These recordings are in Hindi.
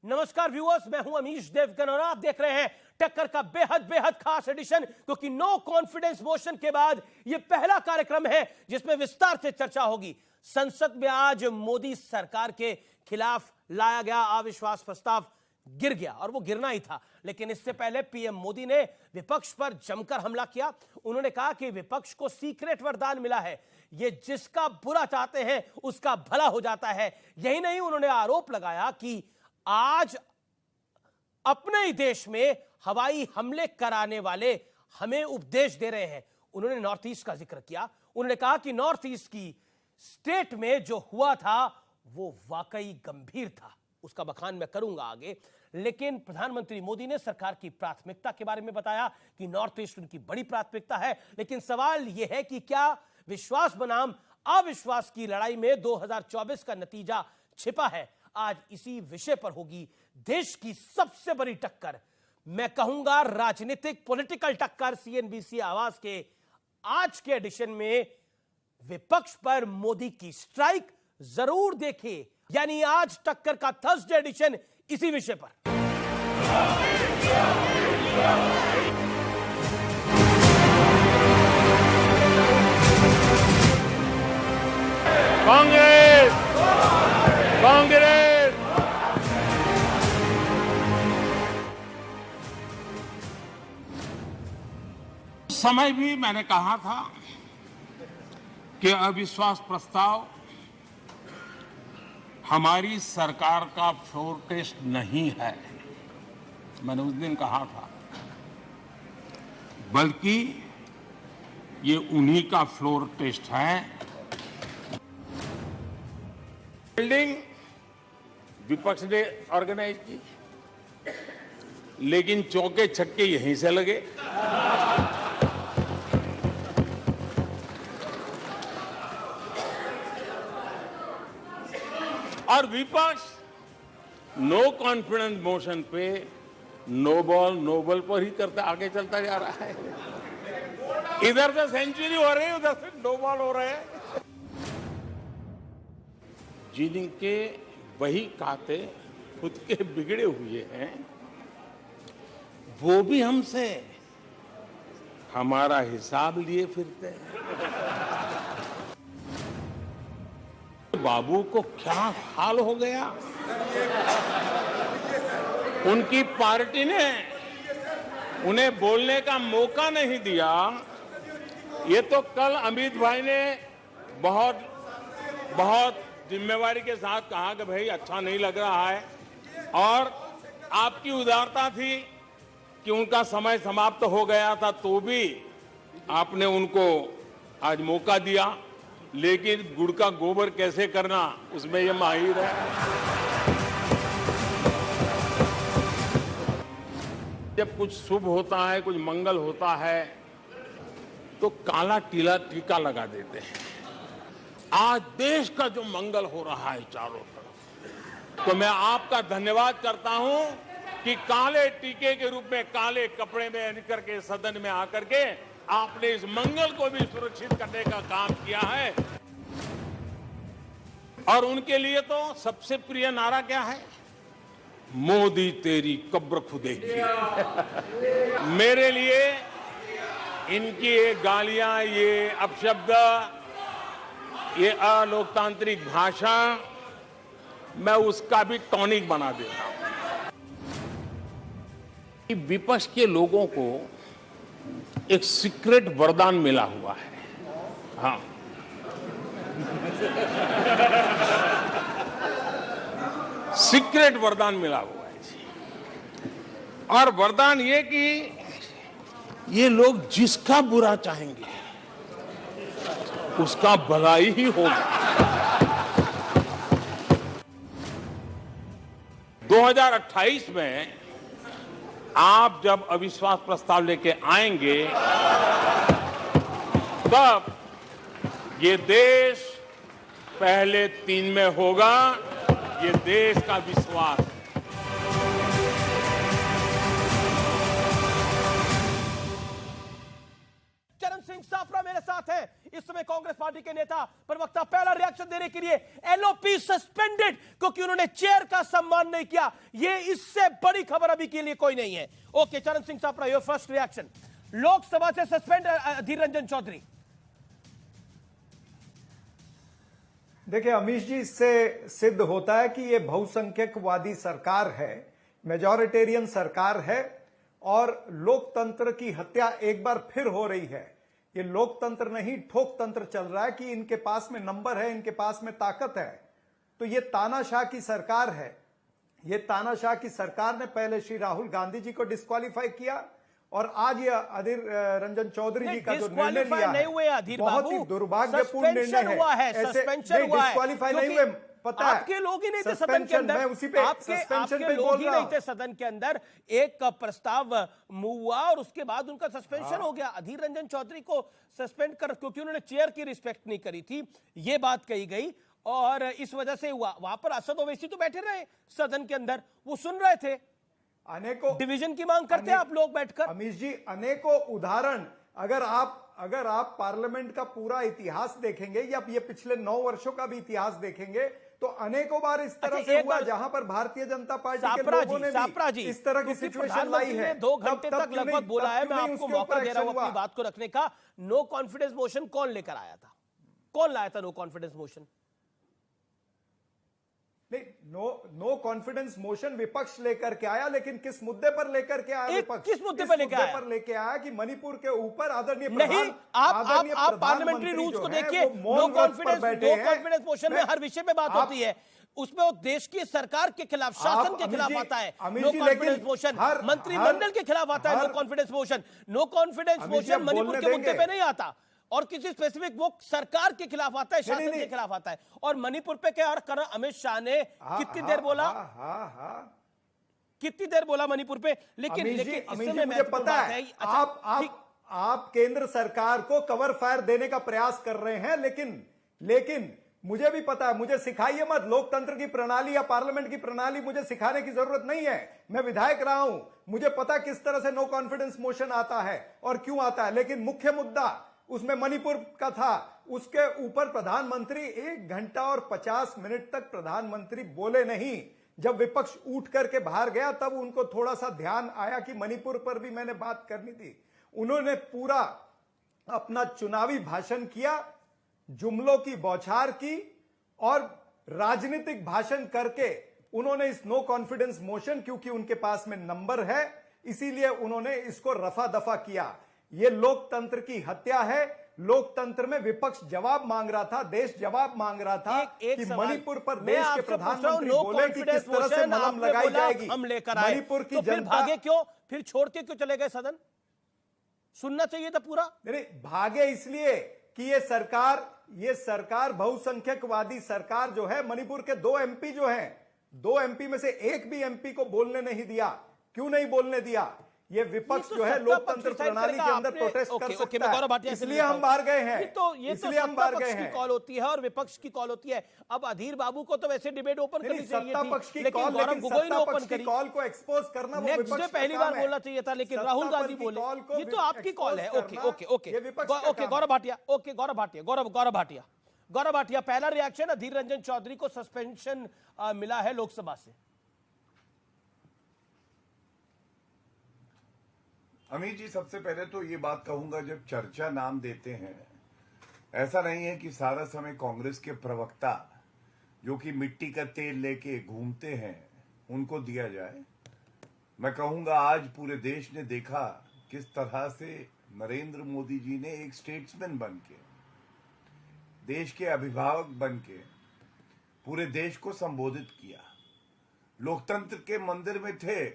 नमस्कार व्यूअर्स, मैं हूं अमीश देवगन और आप देख रहे हैं टक्कर का बेहद खास एडिशन, क्योंकि नो कॉन्फिडेंस मोशन के बाद यह पहला कार्यक्रम है जिसमें विस्तार से चर्चा होगी। संसद में आज मोदी सरकार के खिलाफ लाया गया अविश्वास प्रस्ताव गिर गया और वो गिरना ही था, लेकिन इससे पहले पीएम मोदी ने विपक्ष पर जमकर हमला किया। उन्होंने कहा कि विपक्ष को सीक्रेट वरदान मिला है, ये जिसका बुरा चाहते हैं उसका भला हो जाता है। यही नहीं, उन्होंने आरोप लगाया कि आज अपने ही देश में हवाई हमले कराने वाले हमें उपदेश दे रहे हैं। उन्होंने नॉर्थ ईस्ट का जिक्र किया। उन्होंने कहा कि नॉर्थ ईस्ट की स्टेट में जो हुआ था वो वाकई गंभीर था। उसका बखान मैं करूंगा आगे, लेकिन प्रधानमंत्री मोदी ने सरकार की प्राथमिकता के बारे में बताया कि नॉर्थ ईस्ट उनकी बड़ी प्राथमिकता है। लेकिन सवाल यह है कि क्या विश्वास बनाम अविश्वास की लड़ाई में 2024 का नतीजा छिपा है? आज इसी विषय पर होगी देश की सबसे बड़ी टक्कर, मैं कहूंगा राजनीतिक पॉलिटिकल टक्कर। सीएनबीसी आवाज के आज के एडिशन में विपक्ष पर मोदी की स्ट्राइक जरूर देखिए, यानी आज टक्कर का थर्सडे एडिशन इसी विषय पर। कांग्रेस कांग्रेस समय भी मैंने कहा था कि अविश्वास प्रस्ताव हमारी सरकार का फ्लोर टेस्ट नहीं है। मैंने उस दिन कहा था, बल्कि ये उन्हीं का फ्लोर टेस्ट है। बिल्डिंग विपक्ष ने ऑर्गेनाइज की, लेकिन चौके छक्के यहीं से लगे। और विपक्ष नो कॉन्फिडेंस मोशन पे नो बॉल नो बॉल पर ही करता आगे चलता जा रहा है। इधर से सेंचुरी हो रही है, उधर से नो बॉल हो रहे हैं। जिनके वही खाते खुद के बिगड़े हुए हैं, वो भी हमसे हमारा हिसाब लिए फिरते हैं। बाबू को क्या हाल हो गया, उनकी पार्टी ने उन्हें बोलने का मौका नहीं दिया। ये तो कल अमित भाई ने बहुत जिम्मेवारी के साथ कहा कि भाई अच्छा नहीं लग रहा है, और आपकी उदारता थी कि उनका समय समाप्त हो गया था, तो भी आपने उनको आज मौका दिया। लेकिन गुड़ का गोबर कैसे करना, उसमें ये माहिर है। जब कुछ शुभ होता है, कुछ मंगल होता है, तो काला टीका लगा देते हैं। आज देश का जो मंगल हो रहा है चारों तरफ, तो मैं आपका धन्यवाद करता हूं कि काले टीके के रूप में काले कपड़े में निकल के सदन में आकर के आपने इस मंगल को भी सुरक्षित करने का काम किया है। और उनके लिए तो सबसे प्रिय नारा क्या है? मोदी तेरी कब्र खुदेगी। मेरे लिए इनकी ये गालियां, ये अपशब्द, ये अलोकतांत्रिक भाषा, मैं उसका भी टॉनिक बना देता हूं। विपक्ष के लोगों को एक सीक्रेट वरदान मिला हुआ है। हाँ, सीक्रेट वरदान मिला हुआ है। और वरदान ये कि ये लोग जिसका बुरा चाहेंगे उसका भलाई ही होगा। 2028 में आप जब अविश्वास प्रस्ताव लेके आएंगे, तब ये देश पहले 3 में होगा। ये देश का विश्वास है। चरण सिंह साफरा मेरे साथ हैं। इस समय कांग्रेस पार्टी के नेता प्रवक्ता पहला रिएक्शन देने के लिए एलओपी सस्पेंडेड क्योंकि उन्होंने चेयर का सम्मान नहीं किया। ये इससे बड़ी खबर अभी के लिए कोई नहीं है। Okay, Charan Singh Sapra, your first reaction. Lok Sabha से सस्पेंड अधीर रंजन चौधरी। देखिए अमीश जी, इससे सिद्ध होता है कि ये बहुसंख्यकवादी सरकार है, मेजॉरिटेरियन सरकार है और लोकतंत्र की हत्या एक बार फिर हो रही है। ये लोकतंत्र नहीं, ठोकतंत्र चल रहा है कि इनके पास में नंबर है, इनके पास में ताकत है। तो ये तानाशाह की सरकार है। ये तानाशाह की सरकार ने पहले श्री राहुल गांधी जी को डिस्क्वालीफाई किया और आज ये अधीर रंजन चौधरी जी का जो निर्णय लिया नहीं हुए अधीर बहुत ही दुर्भाग्यपूर्ण निर्णय है। सस्पेंशन हुआ है, डिस्क्वालीफाई नहीं हुए, पता है आपके लोग ही नहीं थे सदन के अंदर, आपके लोग ही नहीं थे सदन के अंदर। एक प्रस्ताव मूव हुआ और उसके बाद उनका सस्पेंशन हो गया। अधीर रंजन चौधरी को सस्पेंड कर क्योंकि उन्होंने चेयर की रिस्पेक्ट नहीं करी थी, ये बात कही गई और इस वजह से हुआ। वहां पर असद ओवैसी तो बैठे रहे सदन के अंदर, वो सुन रहे थे। अनेकों डिवीजन की मांग करते हैं आप लोग बैठकर। अमीश जी, अनेकों उदाहरण, अगर आप पार्लियामेंट का पूरा इतिहास देखेंगे या ये पिछले 9 वर्षों का भी इतिहास देखेंगे तो अनेकों बार इस तरह से हुआ जहां पर भारतीय जनता पार्टी के लोगों ने भी इस तरह की सिचुएशन लाई है। 2 घंटे तक लगभग बोला है, मैं आपको मौका दे रहा हूं अपनी बात को रखने का। नो कॉन्फिडेंस मोशन कौन लेकर आया था? कौन लाया था नो कॉन्फिडेंस मोशन? नहीं, नो कॉन्फिडेंस मोशन विपक्ष लेकर के आया, लेकिन किस मुद्दे पर लेकर के आया विपक्ष? किस मुद्दे पर लेके आया कि मणिपुर के ऊपर आदरणीय नहीं, आप पार्लियामेंट्री रूल्स को देखिए। नो कॉन्फिडेंस मोशन में हर विषय पे बात होती है, उसमें वो देश की सरकार के खिलाफ, शासन के खिलाफ आता है नो कॉन्फिडेंस मोशन, मंत्रिमंडल के खिलाफ आता है no confidence motion. No confidence motion Manipur के मुद्दे पे नहीं आता और किसी स्पेसिफिक वो सरकार के खिलाफ आता है, शासन के खिलाफ आता है। और मणिपुर पे क्या कर अमित शाह ने कितनी देर बोला, कितनी देर बोला मणिपुर पे? लेकिन इसमें मुझे पता है आप केंद्र सरकार को कवर फायर देने का प्रयास कर रहे हैं, लेकिन मुझे भी पता है, मुझे सिखाइए मत लोकतंत्र की प्रणाली या पार्लियामेंट की प्रणाली, मुझे सिखाने की जरूरत नहीं है। मैं विधायक रहा हूं, मुझे पता किस तरह से नो कॉन्फिडेंस मोशन आता है और क्यों आता है। लेकिन मुख्य मुद्दा उसमें मणिपुर का था, उसके ऊपर प्रधानमंत्री 1 घंटा और 50 मिनट तक प्रधानमंत्री बोले नहीं। जब विपक्ष उठ करके बाहर गया तब उनको थोड़ा सा ध्यान आया कि मणिपुर पर भी मैंने बात करनी थी। उन्होंने पूरा अपना चुनावी भाषण किया, जुमलों की बौछार की और राजनीतिक भाषण करके उन्होंने इस नो कॉन्फिडेंस मोशन, क्योंकि उनके पास में नंबर है इसीलिए उन्होंने इसको रफा दफा किया। ये लोकतंत्र की हत्या है। लोकतंत्र में विपक्ष जवाब मांग रहा था, देश जवाब मांग रहा था कि मणिपुर पर देश के प्रधानमंत्री बोले कि किस तरह से मलम लगाई जाएगी। हम लेकर आए मणिपुर की तो फिर जनता भागे क्यों? फिर छोड़ के क्यों चले गए सदन? सुनना चाहिए था पूरा। नहीं, भागे इसलिए कि ये सरकार बहुसंख्यकवादी सरकार जो है, मणिपुर के 2 एमपी जो हैं, 2 एमपी में से एक भी एमपी को बोलने नहीं दिया। क्यों नहीं बोलने दिया? ये विपक्ष जो है लोकतंत्र प्रणाली के अंदर प्रोटेस्ट कर सकता है, इसलिए हम बाहर गए हैं। इसलिए हम बाहर गए हैं। कॉल होती है और विपक्ष की कॉल होती है। अब अधीर बाबू को तो वैसे डिबेट ओपन करनी चाहिए थी, सत्ता पक्ष की लेकिन कॉल, गौरव गोगोई ने ओपन करी। कॉल को एक्सपोज करना वो नेक्स्ट डे पहली बार बोलना चाहिए था, लेकिन राहुल गांधी बोले। ये तो आपकी कॉल है। ओके गौरव भाटिया, पहला रिएक्शन, अधीर रंजन चौधरी को सस्पेंशन मिला है लोकसभा से। अमित जी, सबसे पहले तो ये बात कहूंगा, जब चर्चा नाम देते हैं, ऐसा नहीं है कि सारा समय कांग्रेस के प्रवक्ता जो कि मिट्टी का तेल लेके घूमते हैं उनको दिया जाए। मैं कहूंगा आज पूरे देश ने देखा किस तरह से नरेंद्र मोदी जी ने एक स्टेट्समैन बन के, देश के अभिभावक बन के पूरे देश को संबोधित किया। लोकतंत्र के मंदिर में थे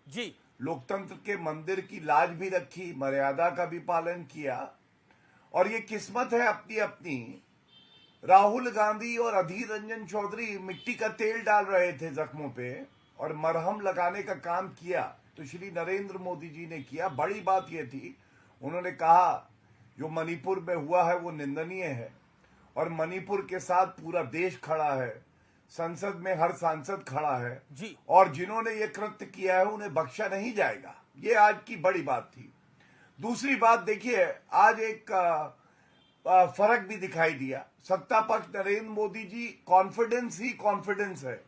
जी, लोकतंत्र के मंदिर की लाज भी रखी, मर्यादा का भी पालन किया। और ये किस्मत है अपनी अपनी, राहुल गांधी और अधीर रंजन चौधरी मिट्टी का तेल डाल रहे थे जख्मों पे और मरहम लगाने का काम किया तो श्री नरेंद्र मोदी जी ने किया। बड़ी बात यह थी, उन्होंने कहा जो मणिपुर में हुआ है वो निंदनीय है और मणिपुर के साथ पूरा देश खड़ा है, संसद में हर सांसद खड़ा है जी। और जिन्होंने ये कृत्य किया है उन्हें बख्शा नहीं जाएगा। ये आज की बड़ी बात थी। दूसरी बात देखिए, आज एक फर्क भी दिखाई दिया। सत्ता पक्ष नरेंद्र मोदी जी कॉन्फिडेंस ही कॉन्फिडेंस है।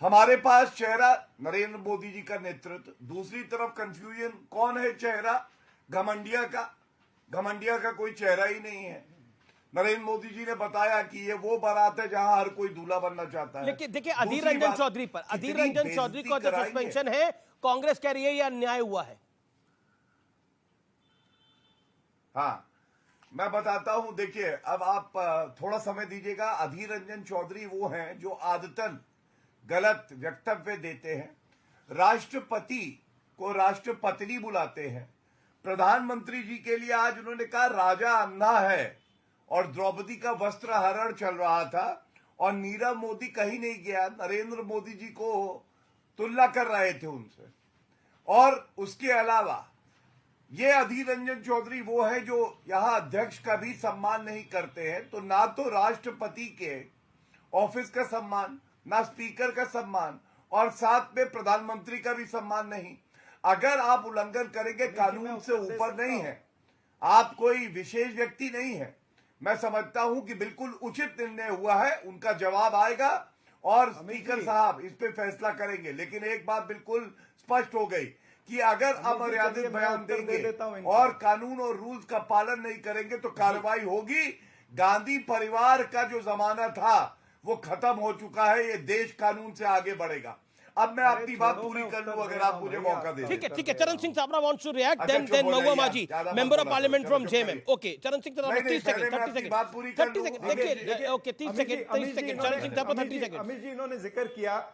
हमारे पास चेहरा नरेंद्र मोदी जी का नेतृत्व, दूसरी तरफ कंफ्यूजन कौन है चेहरा? घमंडिया का। घमंडिया का कोई चेहरा ही नहीं है। नरेंद्र मोदी जी ने बताया कि ये वो बारात है जहां हर कोई दूल्हा बनना चाहता है। लेकिन देखिए अधीर रंजन चौधरी पर, अधीर रंजन चौधरी को जो सस्पेंशन है, कांग्रेस कह रही है यह अन्याय हुआ है। हाँ, मैं बताता हूं। देखिए, अब आप थोड़ा समय दीजिएगा। अधीर रंजन चौधरी वो हैं जो आदतन गलत वक्तव्य देते हैं, राष्ट्रपति को राष्ट्रपत्नी बुलाते हैं। प्रधानमंत्री जी के लिए आज उन्होंने कहा राजा अंधा है, और द्रौपदी का वस्त्र हरण चल रहा था और नीरव मोदी कहीं नहीं गया, नरेंद्र मोदी जी को तुलना कर रहे थे उनसे। और उसके अलावा ये अधीर रंजन चौधरी वो है जो यहां अध्यक्ष का भी सम्मान नहीं करते हैं। तो ना तो राष्ट्रपति के ऑफिस का सम्मान, ना स्पीकर का सम्मान, और साथ में प्रधानमंत्री का भी सम्मान नहीं। अगर आप उल्लंघन करेंगे, कानून से ऊपर नहीं है, आप कोई विशेष व्यक्ति नहीं है। मैं समझता हूं कि बिल्कुल उचित निर्णय हुआ है, उनका जवाब आएगा और स्पीकर साहब इस पे फैसला करेंगे। लेकिन एक बात बिल्कुल स्पष्ट हो गई कि अगर अमर्यादित बयान देंगे और कानून और रूल्स का पालन नहीं करेंगे तो कार्रवाई होगी। गांधी परिवार का जो जमाना था वो खत्म हो चुका है। ये देश कानून से आगे बढ़ेगा। अब मैं अपनी बात पूरी कर लूं अगर आप मुझे मौका दें। ठीक है। Charan Singh Sabra wants to react, then Mehbooba Maji, member of parliament from JMM. Okay, Charan Singh 30 second, 30 second देखिए। Okay, 30 second, Charan Singh Sabra 30 second. Amit ji इन्होंने जिक्र किया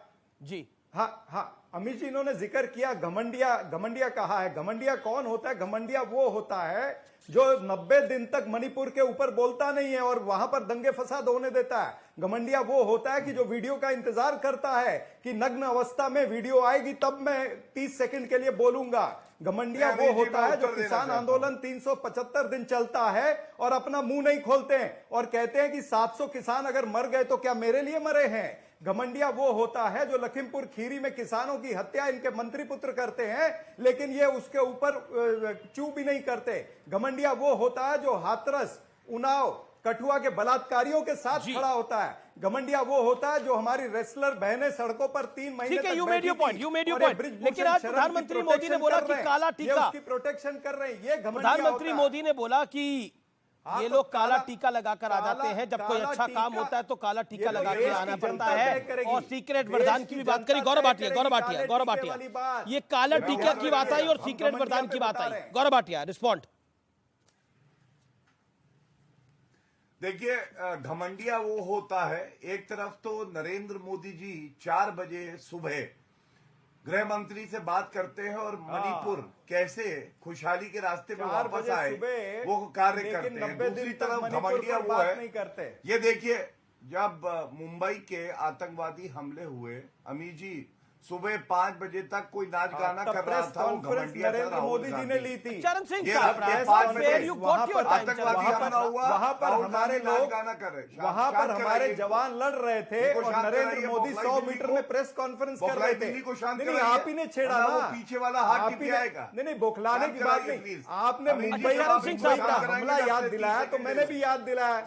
जी, हाँ, अमित जी इन्होंने जिक्र किया घमंडिया कहा है। घमंडिया कौन होता है? घमंडिया वो होता है जो 90 दिन तक मणिपुर के ऊपर बोलता नहीं है और वहां पर दंगे फसाद होने देता है। घमंडिया वो होता है कि जो वीडियो का इंतजार करता है कि नग्न अवस्था में वीडियो आएगी तब मैं 30 सेकंड के लिए बोलूंगा। घमंडिया वो होता है जो किसान आंदोलन 375 दिन चलता है और अपना मुंह नहीं खोलते हैं और कहते हैं कि 700 किसान अगर मर गए तो क्या मेरे लिए मरे हैं। घमंडिया वो होता है जो लखीमपुर खीरी में किसानों की हत्या इनके मंत्री पुत्र करते हैं, लेकिन ये उसके ऊपर चू भी नहीं करते। घमंडिया वो होता है जो हाथरस, उन्नाव, कठुआ के बलात्कारियों के साथ खड़ा होता है। घमंडिया वो होता है जो हमारी रेसलर बहनें सड़कों पर 3 महीने ठीक है, यू मेड योर पॉइंट। लेकिन आज प्रधानमंत्री मोदी ने बोला कि काला टीका, उसकी प्रोटेक्शन कर रहे हैं। ये प्रधानमंत्री मोदी ने बोला कि ये लोग काला टीका लगाकर आ जाते हैं, जब कोई अच्छा काम होता है तो काला टीका लगा के आना पड़ता है। और सीक्रेट वरदान की भी बात करी गौरव भाटिया, ये काला टीका की बात आई और सीक्रेट वरदान की बात आई। गौरव भाटिया, रिस्पॉन्ड। देखिए, घमंडिया वो होता है, एक तरफ तो नरेंद्र मोदी जी 4 बजे सुबह गृह मंत्री से बात करते हैं और मणिपुर कैसे खुशहाली के रास्ते पे वापस आए वो कार्य करते हैं। दूसरी तरफ घमंडिया वो है, ये देखिए, जब मुंबई के आतंकवादी हमले हुए, अमित जी सुबह 5 बजे तक कोई नाच गाना कर रहा था, वो घमंडिया नरेंद्र मोदी जी ने ली थी। चरण सिंह आतंकवादी हमला हुआ, वहां पर हमारे लोग गाना कर रहे, वहां पर हमारे जवान लड़ रहे थे और नरेंद्र मोदी 100 मीटर में प्रेस कॉन्फ्रेंस कर रहे थे। नहीं, आप ही ने छेड़ा ना, पीछे वाला हाथ टिप जाएगा। नहीं, बौखलाने की बात नहीं। आपने मुंबई का हमला याद दिलाया तो मैंने भी याद दिलाया।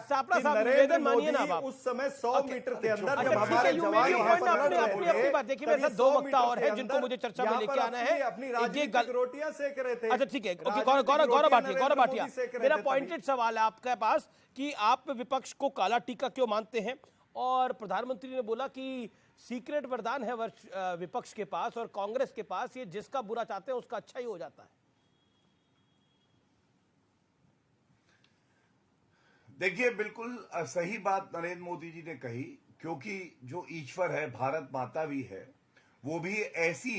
नरेंद्र मोदी उस समय 100 मीटर के अंदर जब हमारे जवान देखिए, दो वक्ता और है जिनको मुझे चर्चा में लेके आना है। अपनी राजनीतिक रोटियां सेक रहे थे। अच्छा, ठीक है, गौरव भाटिया, मेरा पॉइंटेड सवाल है आपके पास कि आप विपक्ष को काला टीका क्यों मानते हैं? और प्रधानमंत्री ने बोला कि सीक्रेट वरदान है विपक्ष के पास और कांग्रेस के पास, ये जिसका बुरा चाहते हैं उसका अच्छा ही हो जाता है। देखिए, बिल्कुल सही बात नरेंद्र मोदी जी ने कही, क्योंकि जो ईश्वर है, भारत माता भी है, वो भी ऐसी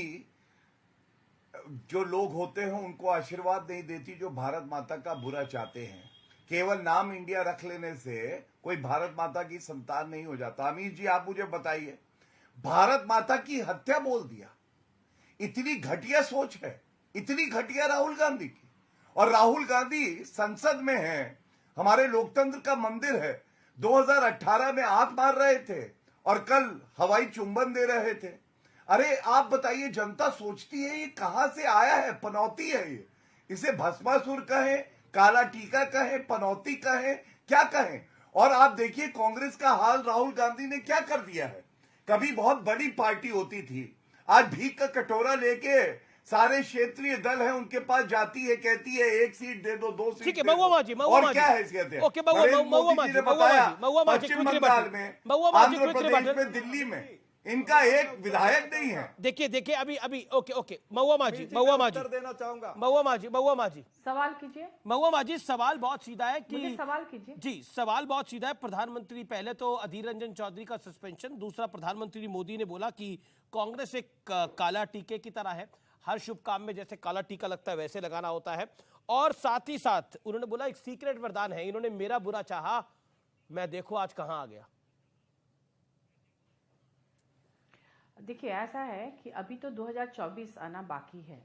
जो लोग होते हैं उनको आशीर्वाद नहीं देती जो भारत माता का बुरा चाहते हैं। केवल नाम इंडिया रख लेने से कोई भारत माता की संतान नहीं हो जाता। अमित जी, आप मुझे बताइए, भारत माता की हत्या बोल दिया, इतनी घटिया सोच है, इतनी घटिया राहुल गांधी की। और राहुल गांधी संसद में है, हमारे लोकतंत्र का मंदिर है, 2018 में आप मार रहे थे और कल हवाई चुंबन दे रहे थे। अरे आप बताइए, जनता सोचती है ये कहां से आया है, पनौती है ये, इसे भस्मासुर कहें, काला टीका कहें, पनौती कहें, क्या कहें। और आप देखिए कांग्रेस का हाल राहुल गांधी ने क्या कर दिया है। कभी बहुत बड़ी पार्टी होती थी, आज भीख का कटोरा लेके सारे क्षेत्रीय दल है उनके पास जाती है, कहती है 1 सीट दे दो, 2 सीट ठीक है, दे दो। महुआ जी, और क्या हैसियत है। ओके, नरेंद्र महुआ मोदी जी जी ने महुआ बताया जी, पश्चिम quickly बंगाल button, में, महुआ जी, आंध्र quickly प्रदेश button। में, दिल्ली में इनका एक विधायक नहीं है। देखिए अभी ओके महुआ जी, उत्तर देना चाहूंगा। महुआ जी सवाल कीजिए। महुआ जी, सवाल बहुत सीधा है कि मुझे सवाल कीजिए। जी, सवाल बहुत सीधा है। प्रधानमंत्री, पहले तो अधीर रंजन चौधरी का सस्पेंशन, दूसरा प्रधानमंत्री मोदी ने बोला कि कांग्रेस एक काला टीके की तरह है, हर शुभ काम में जैसे काला टीका लगता है वैसे लगाना होता है। और साथ ही साथ उन्होंने बोला एक सीक्रेट वरदान है, इन्होंने मेरा बुरा चाहा, मैं देखो आज कहां आ गया। देखिए ऐसा है कि अभी तो 2024 आना बाकी है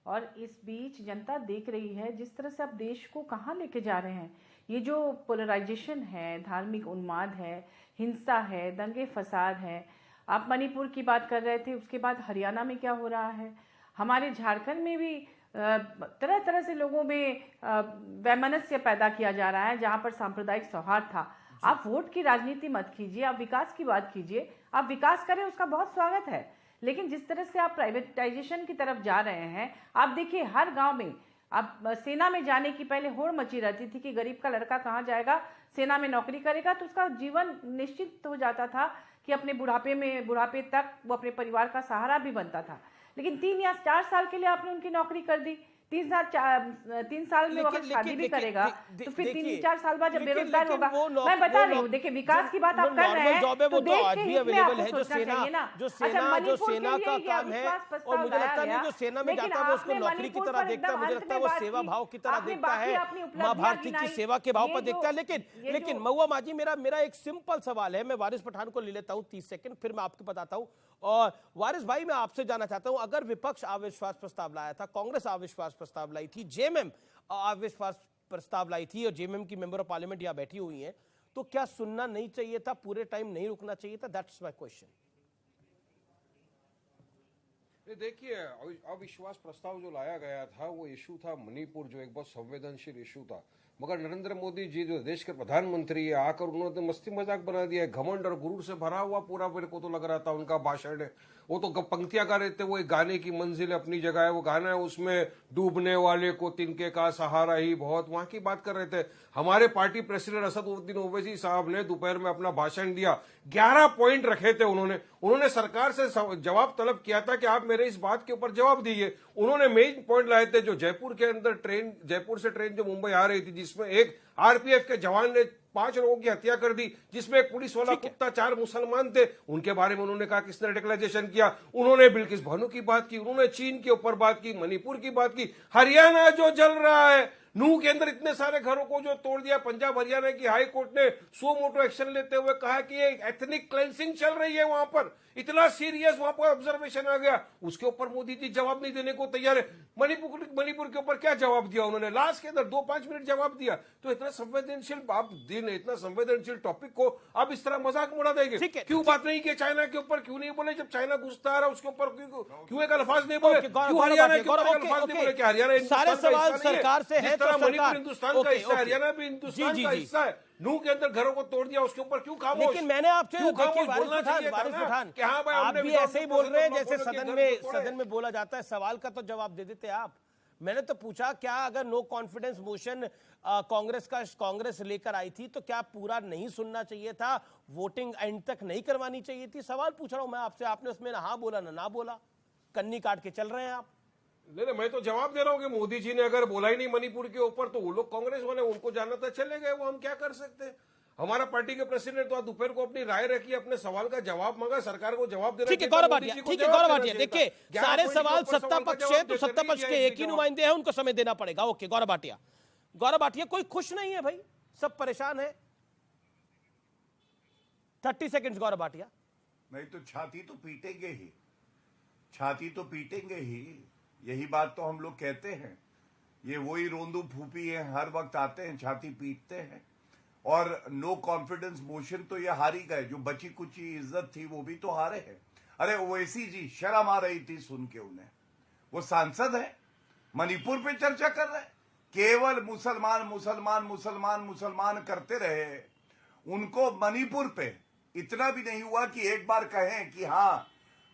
और इस बीच जनता देख रही है जिस तरह से आप देश को कहाँ लेके जा रहे हैं। ये जो पोलराइजेशन है, धार्मिक उन्माद है, हिंसा है, दंगे फसाद है। आप मणिपुर की बात कर रहे थे, उसके बाद हरियाणा में क्या हो रहा है, हमारे झारखंड में भी तरह तरह से लोगों में वैमनस्य पैदा किया जा रहा है जहाँ पर सांप्रदायिक सौहार्द था। आप वोट की राजनीति मत कीजिए, आप विकास की बात कीजिए। आप विकास करें उसका बहुत स्वागत है, लेकिन जिस तरह से आप प्राइवेटाइजेशन की तरफ जा रहे हैं, आप देखिए हर गांव में, आप सेना में जाने की पहले होड़ मची रहती थी कि गरीब का लड़का कहाँ जाएगा, सेना में नौकरी करेगा तो उसका जीवन निश्चित हो जाता था कि अपने बुढ़ापे तक वो अपने परिवार का सहारा भी बनता था। लेकिन 3 या 4 साल के लिए आपने उनकी नौकरी कर दी। 3 साल में अगर शादी भी करेगा तो फिर 3-4 साल बाद जब बेरोजगार होगा। मैं बता रही हूँ, देखिए विकास की बात आप कर रहे हैं तो देश के हित में आपको सोचना चाहिए ना। जो सेना का काम है, और मुझे लगता नहीं जो सेना में जाता है वो उसको नौकरी की तरह देखता है, मुझे लगता है वो सेवा भाव की तरह देखता है, माँ भारती की सेवा के भाव पर देखता है। लेकिन महुआ माजी, मेरा एक सिंपल सवाल है, मैं वारिस पठान को ले लेता हूँ 30 सेकंड, फिर मैं आपको बताता हूँ। और वारिस भाई, मैं आपसे जानना चाहता हूं, अगर विपक्ष अविश्वास प्रस्ताव लाया था, कांग्रेस अविश्वास प्रस्ताव लाई थी, जेएमएम अविश्वास प्रस्ताव लाई थी और जेएमएम की मेंबर ऑफ पार्लियामेंट यहां बैठी हुई हैं, तो क्या सुनना नहीं चाहिए था, पूरे टाइम नहीं रुकना चाहिए था? That's my question. देखिए, अविश्वास प्रस्ताव जो लाया गया था वो इशू था मणिपुर, जो एक बहुत संवेदनशील इशू था। मगर नरेंद्र मोदी जी जो देश के प्रधानमंत्री है, आकर उन्होंने मस्ती मजाक बना दिया है। घमंड और गुरूर से भरा हुआ पूरा मेरे को तो लग रहा था उनका भाषण है। वो तो पंक्तियां गा रहे थे, वो एक गाने की मंजिल अपनी जगह है, वो गाना है, उसमें डूबने वाले को तिनके का सहारा ही बहुत, वहां की बात कर रहे थे। हमारे पार्टी प्रेसिडेंट असदुद्दीन ओवैसी साहब ने दोपहर में अपना भाषण दिया, 11 पॉइंट रखे थे उन्होंने सरकार से जवाब तलब किया था कि आप मेरे इस बात के ऊपर जवाब दीजिए। उन्होंने मेन पॉइंट लाए थे, जो जयपुर के अंदर जयपुर से ट्रेन जो मुंबई आ रही थी, जिसमें एक आरपीएफ के जवान ने 5 लोगों की हत्या कर दी, जिसमें एक पुलिस वाला कुत्ता, 4 मुसलमान थे, उनके बारे में उन्होंने कहा किसने रेडिकलाइजेशन किया। उन्होंने बिल्किस बानो की बात की, उन्होंने चीन के ऊपर बात की, मणिपुर की बात की, हरियाणा जो जल रहा है, नूह के अंदर इतने सारे घरों को जो तोड़ दिया, पंजाब हरियाणा की हाई कोर्ट ने सो मोटो एक्शन लेते हुए कहा कि ये एथनिक क्लेंसिंग चल रही है वहां पर, इतना सीरियस वहां पर ऑब्जर्वेशन आ गया। उसके ऊपर मोदी जी जवाब नहीं देने को तैयार है। मणिपुर के ऊपर क्या जवाब दिया उन्होंने? लास्ट के अंदर 2-5 मिनट जवाब दिया। तो इतना संवेदनशील आप दिन, इतना संवेदनशील टॉपिक को आप इस तरह मजाक उड़ा देंगे? क्यों बात नहीं की चाइना के ऊपर? क्यों नहीं बोले जब चाइना घुसता आ रहा उसके ऊपर? क्यों एक अल्फाज नहीं बोले? क्यों हरियाणा के ऊपर अल्फाज नहीं बोले कि हरियाणा सारे सवाल सरकार से है, तो मणिपुर हिंदुस्तान का हिस्सा, हरियाणा भी हिंदुस्तान का हिस्सा है। नूह के अंदर घरों को तोड़ दिया, उसके ऊपर क्यों खामोश? लेकिन मैंने आपसे बोलना चाहिए वारिस पठान, कि हाँ भाई, आप भी ऐसे ही बोल रहे हैं जैसे सदन में बोला जाता है। सवाल का तो जवाब दे देते आप। मैंने तो पूछा, क्या अगर नो कॉन्फिडेंस मोशन कांग्रेस लेकर आई थी तो क्या पूरा नहीं सुनना चाहिए था, वोटिंग एंड तक नहीं करवानी चाहिए थी? सवाल पूछ रहा हूं मैं आपसे, आपने उसमें ना हाँ बोला ना बोला, कन्नी काट के चल रहे हैं आप। नहीं, मैं तो जवाब दे रहा हूँ कि मोदी जी ने अगर बोला ही नहीं मणिपुर के ऊपर, तो वो लोग कांग्रेस वाले, उनको जाना था चले गए, वो हम क्या कर सकते हैं। हमारा पार्टी के प्रेसिडेंट तो आज दोपहर को अपनी राय रखी, अपने सवाल का जवाब मांगा, सरकार को जवाब देना। ठीक है गौरव भाटिया, देखिए सारे सवाल सत्ता पक्ष है, तो सत्ता पक्ष के एक ही नुमाइंदे हैं, उनको समय देना पड़ेगा। ओके गौरव भाटिया, कोई खुश नहीं है भाई, सब परेशान है। 30 सेकंड्स गौरव भाटिया। नहीं तो छाती तो पीटेंगे ही, छाती तो पीटेंगे ही, यही बात तो हम लोग कहते हैं। ये वही रोंदू फूफी है, हर वक्त आते हैं, छाती पीटते हैं। और नो कॉन्फिडेंस मोशन तो ये हार ही गए, जो बची कुची इज्जत थी वो भी तो हारे हैं। अरे ओवैसी जी, शर्म आ रही थी सुन के उन्हें, वो सांसद है, मणिपुर पे चर्चा कर रहे हैं। केवल मुसलमान मुसलमान मुसलमान मुसलमान करते रहे, उनको मणिपुर पे इतना भी नहीं हुआ कि एक बार कहें कि हाँ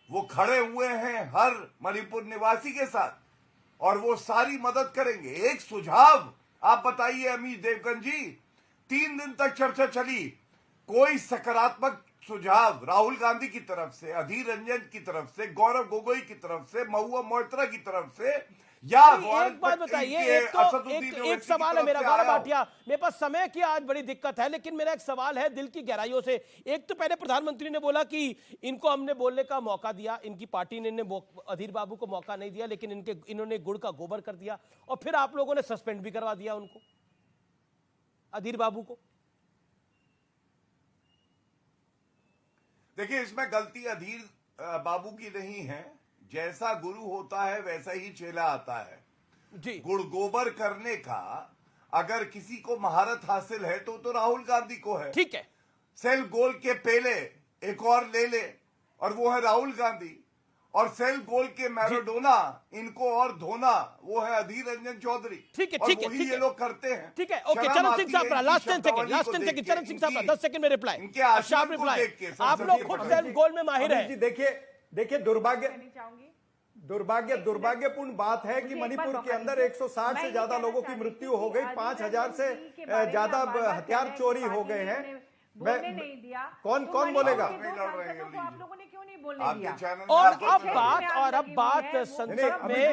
वो खड़े हुए हैं हर मणिपुर निवासी के साथ और वो सारी मदद करेंगे। एक सुझाव आप बताइए अमीश देवगन जी, 3 दिन तक चर्चा चली, कोई सकारात्मक सुझाव राहुल गांधी की तरफ से, अधीर रंजन की तरफ से, गौरव गोगोई की तरफ से, महुआ मोइत्रा की तरफ से, या एक बात बताइए, एक सवाल है मेरा गौरव भाटिया, मेरे पास समय की आज बड़ी दिक्कत है, लेकिन मेरा एक सवाल है दिल की गहराइयों से। एक तो पहले प्रधानमंत्री ने बोला कि इनको हमने बोलने का मौका दिया, इनकी पार्टी ने अधीर बाबू को मौका नहीं दिया, लेकिन इन्होंने गुड़ का गोबर कर दिया, और फिर आप लोगों ने सस्पेंड भी करवा दिया उनको, अधीर बाबू को। देखिए, इसमें गलती अधीर बाबू की नहीं है। जैसा गुरु होता है वैसा ही चेला आता है जी। गुड़ गोबर करने का अगर किसी को महारत हासिल है तो राहुल गांधी को है। ठीक है, सेल गोल के पहले एक और ले ले, और वो है राहुल गांधी, और सेल गोल के मैराडोना इनको और धोना वो है अधीर रंजन चौधरी। ठीक है, और ठीक है, वही ठीक ये है, लोग करते हैं। ठीक है, ओके। चरण सिंह साहब, लास्ट 10 सेकंड, चरण सिंह साहब 10 सेकंड में रिप्लाई, इनके आचरण को रिप्लाई। देख के आप लोग खुद सेल्फ गोल में माहिर अमित जी, हैं। देखिए दुर्भाग्यपूर्ण बात है कि मणिपुर के अंदर 160 से ज्यादा लोगों की मृत्यु हो गई, 5000 से ज्यादा हथियार चोरी हो गए हैं। कौन बोलेगा? आप लोगों ने क्यों नहीं बोलने दिया? और अब बात संसद में,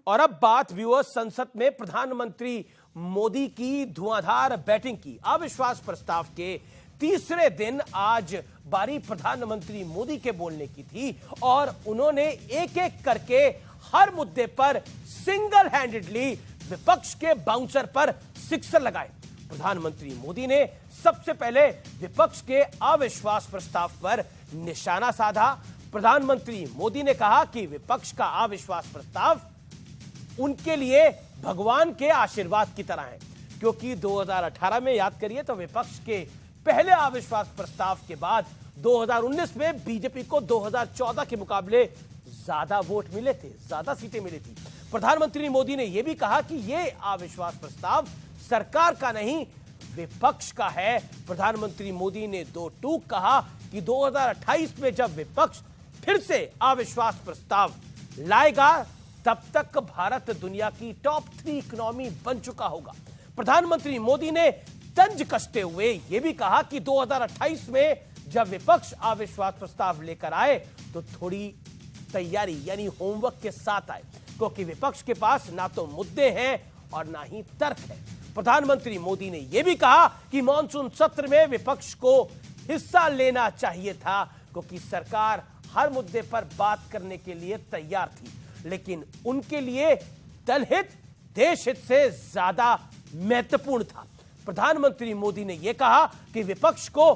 और अब बात व्यूअर्स संसद में प्रधानमंत्री मोदी की धुआंधार बैटिंग की। अविश्वास प्रस्ताव के तीसरे दिन आज बारी प्रधानमंत्री मोदी के बोलने की थी, और उन्होंने एक एक करके हर मुद्दे पर सिंगल हैंडेडली विपक्ष के बाउंसर पर सिक्सर लगाए। प्रधानमंत्री मोदी ने सबसे पहले विपक्ष के अविश्वास प्रस्ताव पर निशाना साधा। प्रधानमंत्री मोदी ने कहा कि विपक्ष का अविश्वास प्रस्ताव उनके लिए भगवान के आशीर्वाद की तरह है, क्योंकि 2018 में याद करिए तो विपक्ष के पहले अविश्वास प्रस्ताव के बाद 2019 में बीजेपी को 2014 के मुकाबले ज्यादा वोट मिले थे, ज्यादा सीटें मिली थी। प्रधानमंत्री मोदी ने यह भी कहा कि यह अविश्वास प्रस्ताव सरकार का नहीं, विपक्ष का है। प्रधानमंत्री मोदी ने 2 टूक कहा कि 2028 में जब विपक्ष फिर से अविश्वास प्रस्ताव लाएगा, तब तक भारत दुनिया की टॉप 3 इकोनॉमी बन चुका होगा। प्रधानमंत्री मोदी ने तंज कसते हुए यह भी कहा कि 2028 में जब विपक्ष अविश्वास प्रस्ताव लेकर आए तो थोड़ी तैयारी यानी होमवर्क के साथ आए, क्योंकि विपक्ष के पास ना तो मुद्दे हैं और ना ही तर्क है। प्रधानमंत्री मोदी ने यह भी कहा कि मॉनसून सत्र में विपक्ष को हिस्सा लेना चाहिए था, क्योंकि सरकार हर मुद्दे पर बात करने के लिए तैयार थी, लेकिन उनके लिए दलहित देश हित से ज्यादा महत्वपूर्ण था। प्रधानमंत्री मोदी ने यह कहा कि विपक्ष को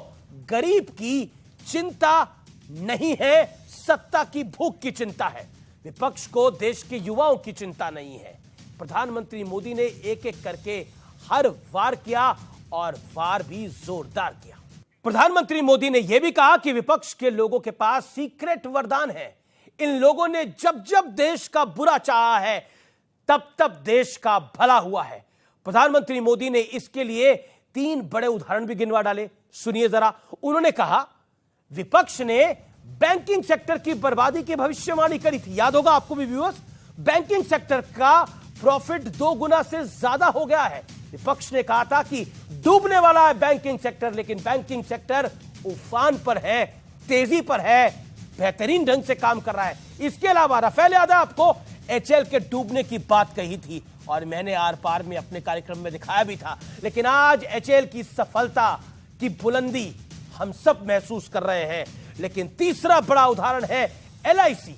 गरीब की चिंता नहीं है, सत्ता की भूख की चिंता है। विपक्ष को देश के युवाओं की चिंता नहीं है। प्रधानमंत्री मोदी ने एक एक करके हर वार किया, और वार भी जोरदार किया। प्रधानमंत्री मोदी ने यह भी कहा कि विपक्ष के लोगों के पास सीक्रेट वरदान है। इन लोगों ने जब जब देश का बुरा चाहा है, तब तब देश का भला हुआ है। प्रधानमंत्री मोदी ने इसके लिए 3 बड़े उदाहरण भी गिनवा डाले, सुनिए जरा। उन्होंने कहा विपक्ष ने बैंकिंग सेक्टर की बर्बादी की भविष्यवाणी करी थी, याद होगा आपको भी व्यूअर्स। बैंकिंग सेक्टर का प्रॉफिट 2 गुना से ज्यादा हो गया है। विपक्ष ने कहा था कि डूबने वाला है बैंकिंग सेक्टर, लेकिन बैंकिंग सेक्टर उफान पर है, तेजी पर है, बेहतरीन ढंग से काम कर रहा है। इसके अलावा राफेल याद है आपको, एचएल के डूबने की बात कही थी, और मैंने आर पार में अपने कार्यक्रम में दिखाया भी था, लेकिन आज एचएल की सफलता की बुलंदी हम सब महसूस कर रहे हैं। लेकिन तीसरा बड़ा उदाहरण है एलआईसी।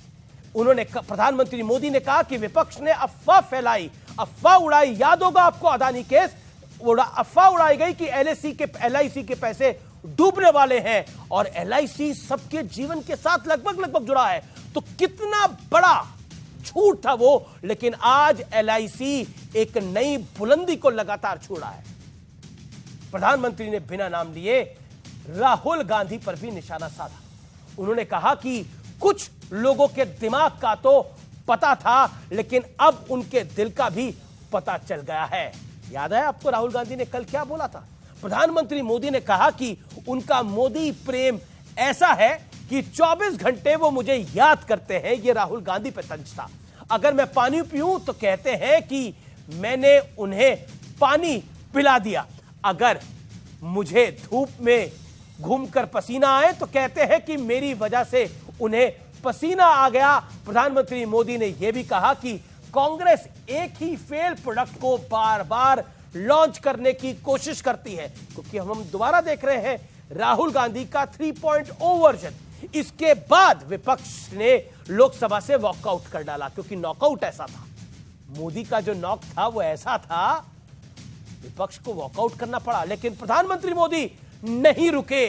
उन्होंने, प्रधानमंत्री मोदी ने कहा कि विपक्ष ने अफवाह फैलाई, अफवाह उड़ाई, याद होगा आपको अदानी केस, अफवाह उड़ाई गई कि एलआईसी के पैसे डूबने वाले हैं, और एलआईसी सबके जीवन के साथ लगभग जुड़ा है। तो कितना बड़ा झूठ था वो, लेकिन आज एलआईसी एक नई बुलंदी को लगातार छू रहा है। प्रधानमंत्री ने बिना नाम लिए राहुल गांधी पर भी निशाना साधा। उन्होंने कहा कि कुछ लोगों के दिमाग का तो पता था, लेकिन अब उनके दिल का भी पता चल गया है। याद है आपको राहुल गांधी ने कल क्या बोला था? प्रधानमंत्री मोदी ने कहा कि उनका मोदी प्रेम ऐसा है कि 24 घंटे वो मुझे याद करते हैं। ये राहुल गांधी पे तंज था। अगर मैं पानी पीऊं तो कहते हैं कि मैंने उन्हें पानी पिला दिया। अगर मुझे धूप में घूमकर पसीना आए तो कहते हैं कि मेरी वजह से उन्हें पसीना आ गया। प्रधानमंत्री मोदी ने यह भी कहा कि कांग्रेस एक ही फेल प्रोडक्ट को बार बार लॉन्च करने की कोशिश करती है, क्योंकि हम दोबारा देख रहे हैं राहुल गांधी का 3.0 वर्जन। इसके बाद विपक्ष ने लोकसभा से वॉकआउट कर डाला, क्योंकि नॉकआउट ऐसा था। मोदी का जो नॉक था वो ऐसा था, विपक्ष को वॉकआउट करना पड़ा। लेकिन प्रधानमंत्री मोदी नहीं रुके।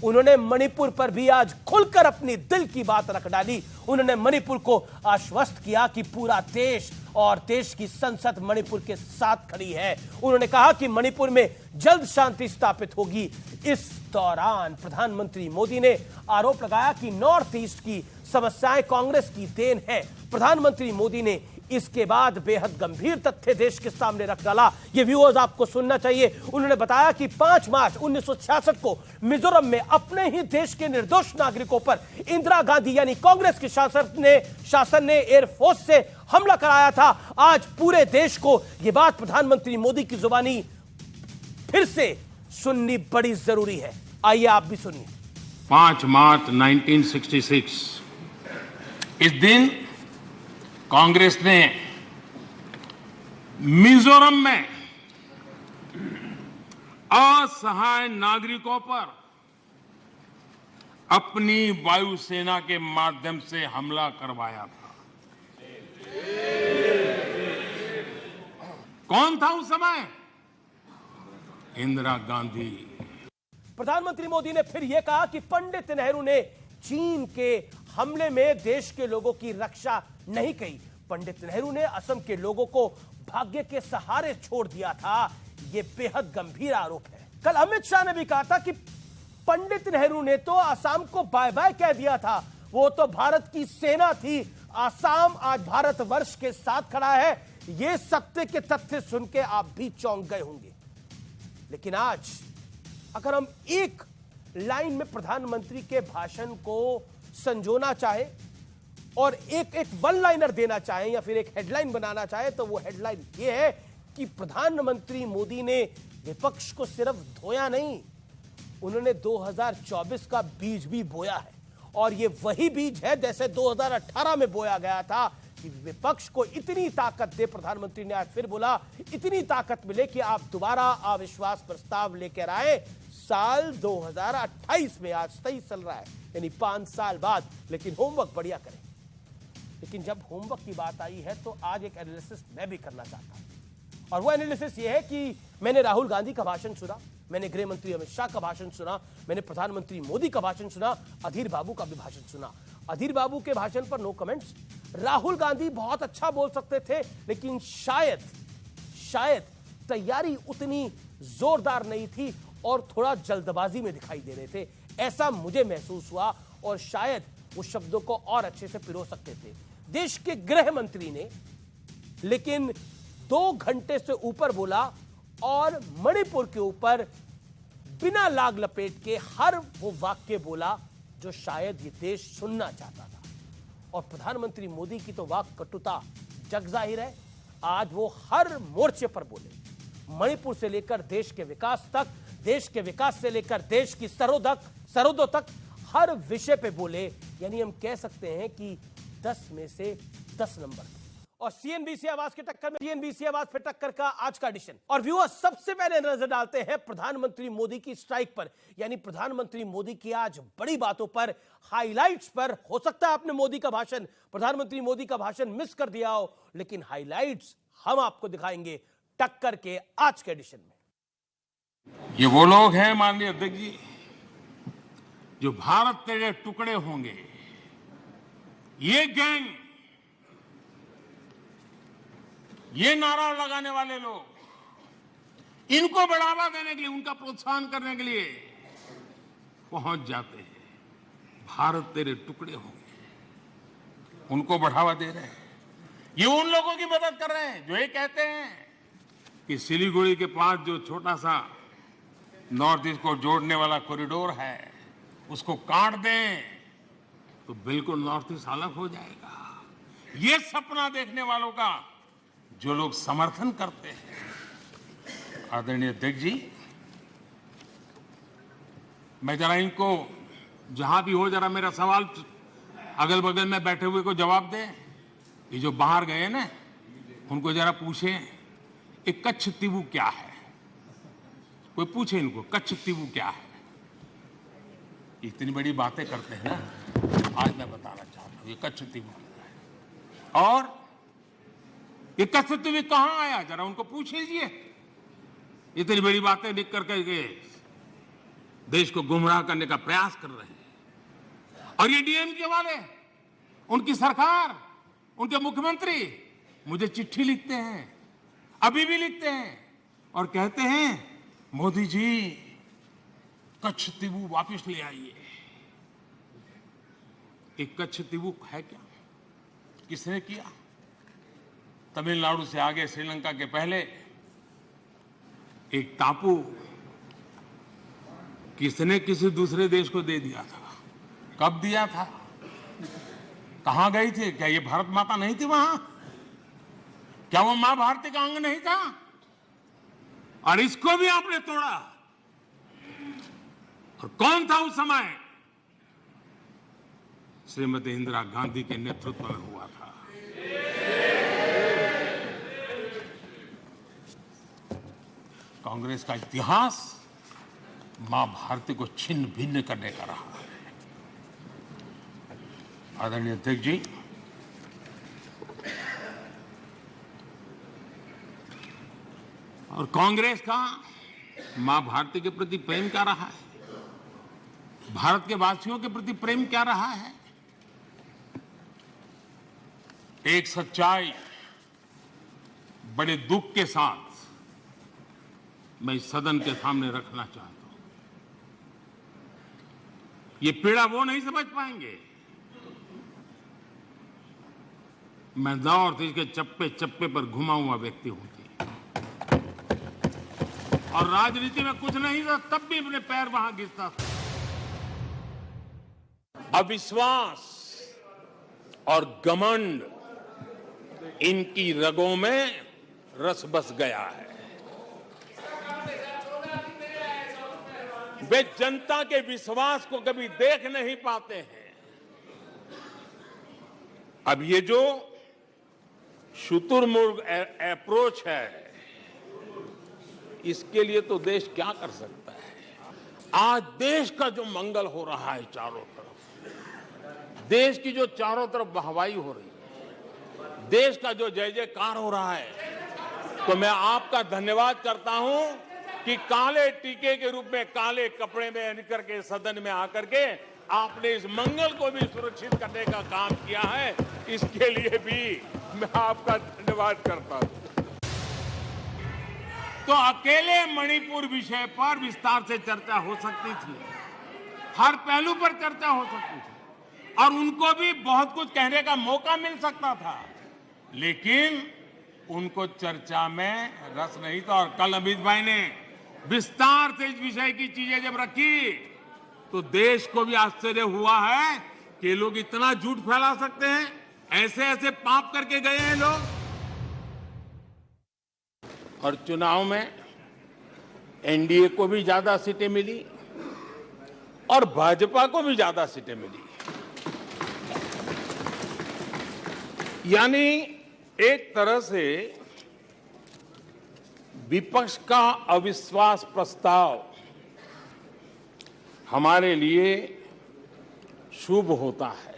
उन्होंने मणिपुर पर भी आज खुलकर अपनी दिल की बात रख डाली। उन्होंने मणिपुर को आश्वस्त किया कि पूरा देश और देश की संसद मणिपुर के साथ खड़ी है। उन्होंने कहा कि मणिपुर में जल्द शांति स्थापित होगी। इस दौरान प्रधानमंत्री मोदी ने आरोप लगाया कि नॉर्थ ईस्ट की समस्याएं कांग्रेस की देन है। प्रधानमंत्री मोदी ने इसके बाद बेहद गंभीर तथ्य देश के सामने रख डाला। ये व्यूअर्स आपको सुनना चाहिए। उन्होंने बताया कि 5 मार्च 1966 को मिजोरम में अपने ही देश के निर्दोष नागरिकों पर इंदिरा गांधी यानी कांग्रेस के शासन ने एयरफोर्स से हमला कराया था। आज पूरे देश को यह बात प्रधानमंत्री मोदी की जुबानी फिर से सुननी बड़ी जरूरी है। आइए आप भी सुनिए। 5 मार्च 1966 इस दिन कांग्रेस ने मिजोरम में असहाय नागरिकों पर अपनी वायुसेना के माध्यम से हमला करवाया था। कौन था उस समय? इंदिरा गांधी। प्रधानमंत्री मोदी ने फिर यह कहा कि पंडित नेहरू ने चीन के हमले में देश के लोगों की रक्षा नहीं की। पंडित नेहरू ने असम के लोगों को भाग्य के सहारे छोड़ दिया था। यह बेहद गंभीर आरोप है। कल अमित शाह ने भी कहा था कि पंडित नेहरू ने तो असम को बाय बाय कह दिया था। वो तो भारत की सेना थी। असम आज भारतवर्ष के साथ खड़ा है। यह सत्य के तथ्य सुन के आप भी चौंक गए होंगे। लेकिन आज अगर हम एक लाइन में प्रधानमंत्री के भाषण को संजोना चाहे और एक वन लाइनर देना चाहे या फिर एक हेडलाइन बनाना चाहे तो वो हेडलाइन ये है कि प्रधानमंत्री मोदी ने विपक्ष को सिर्फ धोया नहीं, उन्होंने 2024 का बीज भी बोया है। और ये वही बीज है जैसे 2018 में बोया गया था कि विपक्ष को इतनी ताकत दे। प्रधानमंत्री ने आज फिर बोला इतनी ताकत मिले कि आप दोबारा अविश्वास प्रस्ताव लेकर आए साल 2028 में। आज 23 चल रहा है, यानी 5 साल बाद। लेकिन होमवर्क बढ़िया करें। लेकिन जब होमवर्क की बात आई है तो आज एक एनालिसिस मैं भी करना चाहता हूं, और वो एनालिसिस ये है कि मैंने राहुल गांधी का भाषण सुना, मैंने गृह मंत्री अमित शाह का भाषण सुना, मैंने प्रधानमंत्री मोदी का भाषण सुना, अधीर बाबू का भी भाषण सुना। अधीर बाबू के भाषण पर नो कमेंट्स। राहुल गांधी बहुत अच्छा बोल सकते थे, लेकिन शायद तैयारी उतनी जोरदार नहीं थी और थोड़ा जल्दबाजी में दिखाई दे रहे थे, ऐसा मुझे महसूस हुआ। और शायद उस शब्दों को और अच्छे से पिरो सकते थे देश के गृह मंत्री ने, लेकिन 2 घंटे से ऊपर बोला और मणिपुर के ऊपर बिना लाग लपेट के हर वो वाक्य बोला जो शायद ये देश सुनना चाहता था। और प्रधानमंत्री मोदी की तो वाक कटुता जग जाहिर है। आज वो हर मोर्चे पर बोले, मणिपुर से लेकर देश के विकास तक, देश के विकास से लेकर देश की सरहदों तक हर विषय पे बोले। यानी हम कह सकते हैं कि 10 में से 10 नंबर। और सीएनबीसी आवाज के टक्कर में सीएनबीसी आवाज पे टक्कर का आज का एडिशन। और व्यूअर्स, सबसे पहले नजर डालते हैं प्रधानमंत्री मोदी की स्ट्राइक पर, यानी प्रधानमंत्री मोदी की आज बड़ी बातों पर, हाइलाइट्स पर। हो सकता है आपने मोदी का भाषण, प्रधानमंत्री मोदी का भाषण मिस कर दिया हो, लेकिन हाइलाइट्स हम आपको दिखाएंगे टक्कर के आज के एडिशन में। ये वो लोग हैं माननीय अध्यक्ष जी, जो भारत तेरे टुकड़े होंगे, ये गैंग, ये नारा लगाने वाले लोग, इनको बढ़ावा देने के लिए, उनका प्रोत्साहन करने के लिए पहुंच जाते हैं। भारत तेरे टुकड़े होंगे, उनको बढ़ावा दे रहे हैं। ये उन लोगों की मदद कर रहे हैं जो ये कहते हैं कि सिलीगुड़ी के पास जो छोटा सा नॉर्थ ईस्ट को जोड़ने वाला कॉरिडोर है उसको काट दें तो बिल्कुल नॉर्थ ईस्ट अलग हो जाएगा। ये सपना देखने वालों का जो लोग समर्थन करते हैं, आदरणीय अध्यक्ष जी, मैं जरा इनको जहां भी हो जरा मेरा सवाल अगल बगल में बैठे हुए को जवाब दें। ये जो बाहर गए ना उनको जरा पूछें ये कच्छ तीवू क्या है, कोई पूछे इनको कच्छ तीवू क्या है। इतनी बड़ी बातें करते हैं ना, आज मैं बताना चाहता हूं ये कच्छ तीवू क्या है और ये कच्छ तीवू कहां आया, जरा उनको पूछ लीजिए। इतनी बड़ी बातें लिख करके देश को गुमराह करने का प्रयास कर रहे हैं। और ये डीएमके वाले, उनकी सरकार, उनके मुख्यमंत्री मुझे चिट्ठी लिखते हैं, अभी भी लिखते हैं और कहते हैं मोदी जी कच्छ तीवू वापस ले आइए। एक कच्छ तीवू है क्या, किसने किया? तमिलनाडु से आगे श्रीलंका के पहले एक टापू किसने किसी दूसरे देश को दे दिया था? कब दिया था? कहां गई थी? क्या ये भारत माता नहीं थी वहां? क्या वो मां भारती का अंग नहीं था? और इसको भी आपने तोड़ा। और कौन था उस समय? श्रीमती इंदिरा गांधी के नेतृत्व में हुआ था। कांग्रेस का इतिहास मां भारती को छिन्न भिन्न करने का रहा है। आदरणीय अध्यक्ष जी, और कांग्रेस का मां भारती के प्रति प्रेम क्या रहा है, भारत के वासियों के प्रति प्रेम क्या रहा है, एक सच्चाई बड़े दुख के साथ मैं इस सदन के सामने रखना चाहता हूं। ये पीड़ा वो नहीं समझ पाएंगे। मैं नॉर्थ ईस्ट के चप्पे चप्पे पर घुमा हुआ व्यक्ति हूं और राजनीति में कुछ नहीं था तब भी अपने पैर वहां घिसता था। अविश्वास और घमंड इनकी रगों में रस बस गया है। वे जनता के विश्वास को कभी देख नहीं पाते हैं। अब ये जो शुतुरमुर्ग अप्रोच है, इसके लिए तो देश क्या कर सकता है? आज देश का जो मंगल हो रहा है चारों तरफ, देश की जो चारों तरफ वाहवाही हो रही है, देश का जो जय जयकार हो रहा है, तो मैं आपका धन्यवाद करता हूं कि काले टीके के रूप में काले कपड़े में निकल के सदन में आकर के आपने इस मंगल को भी सुरक्षित करने का काम किया है। इसके लिए भी मैं आपका धन्यवाद करता हूं। तो अकेले मणिपुर विषय पर विस्तार से चर्चा हो सकती थी, हर पहलू पर चर्चा हो सकती थी और उनको भी बहुत कुछ कहने का मौका मिल सकता था, लेकिन उनको चर्चा में रस नहीं था। और कल अमित भाई ने विस्तार से इस विषय की चीजें जब रखी तो देश को भी आश्चर्य हुआ है कि लोग इतना झूठ फैला सकते हैं, ऐसे ऐसे पाप करके गए हैं लोग। और चुनाव में एनडीए को भी ज्यादा सीटें मिली और भाजपा को भी ज्यादा सीटें मिली। यानी एक तरह से विपक्ष का अविश्वास प्रस्ताव हमारे लिए शुभ होता है।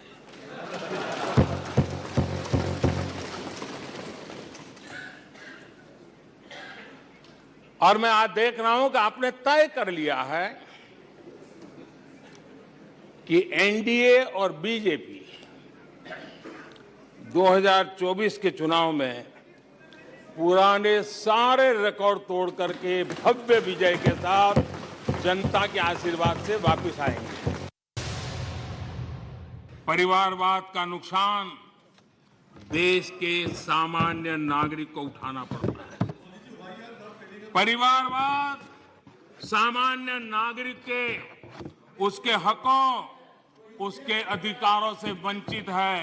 और मैं आज देख रहा हूं कि आपने तय कर लिया है कि एनडीए और बीजेपी 2024 के चुनाव में पुराने सारे रिकॉर्ड तोड़ करके भव्य विजय के साथ जनता के आशीर्वाद से वापस आएंगे। परिवारवाद का नुकसान देश के सामान्य नागरिक को उठाना पड़ता है। परिवारवाद सामान्य नागरिक के उसके हकों, उसके अधिकारों से वंचित है।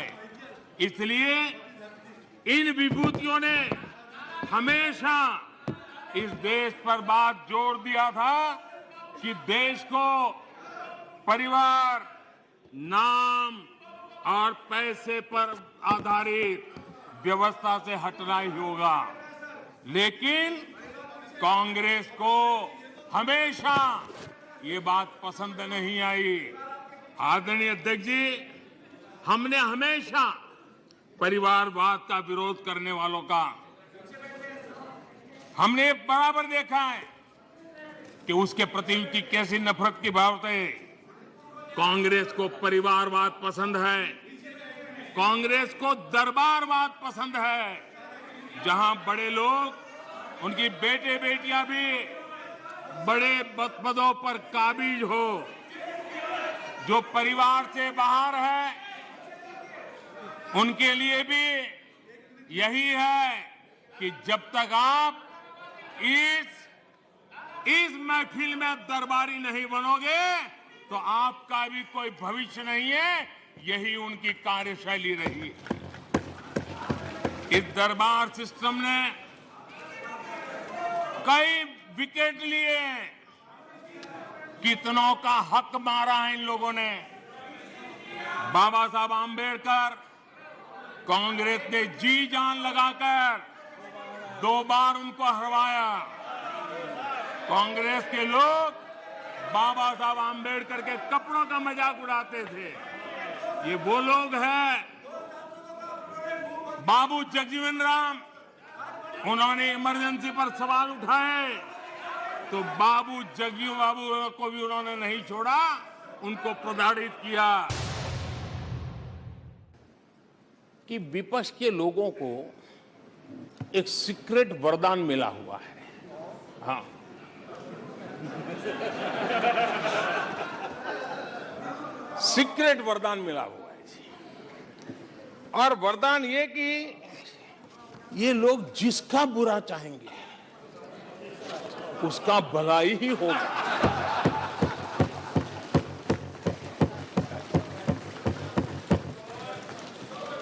इसलिए इन विभूतियों ने हमेशा इस देश पर बात जोर दिया था कि देश को परिवार, नाम और पैसे पर आधारित व्यवस्था से हटना ही होगा। लेकिन कांग्रेस को हमेशा ये बात पसंद नहीं आई। आदरणीय अध्यक्ष जी, हमने हमेशा परिवारवाद का विरोध करने वालों का हमने बराबर देखा है कि उसके प्रति उनकी कैसी नफरत की बात है। कांग्रेस को परिवारवाद पसंद है, कांग्रेस को दरबारवाद पसंद है, जहां बड़े लोग, उनकी बेटे बेटियां भी बड़े पदों पर काबिज हो। जो परिवार से बाहर है उनके लिए भी यही है कि जब तक आप इस महफिल में दरबारी नहीं बनोगे तो आपका भी कोई भविष्य नहीं है। यही उनकी कार्यशैली रही है। इस दरबार सिस्टम ने कई विकेट लिए, कितनों का हक मारा है इन लोगों ने। बाबा साहब आंबेडकर, कांग्रेस ने जी जान लगाकर 2 बार उनको हरवाया। कांग्रेस के लोग बाबा साहब आंबेडकर के कपड़ों का मजाक उड़ाते थे। ये वो लोग हैं। बाबू जगजीवन राम, उन्होंने इमरजेंसी पर सवाल उठाए तो बाबू को भी उन्होंने नहीं छोड़ा, उनको प्रताड़ित किया। कि विपक्ष के लोगों को एक सीक्रेट वरदान मिला हुआ है। हाँ, सीक्रेट वरदान मिला हुआ है। और वरदान ये कि ये लोग जिसका बुरा चाहेंगे उसका भलाई ही होगा।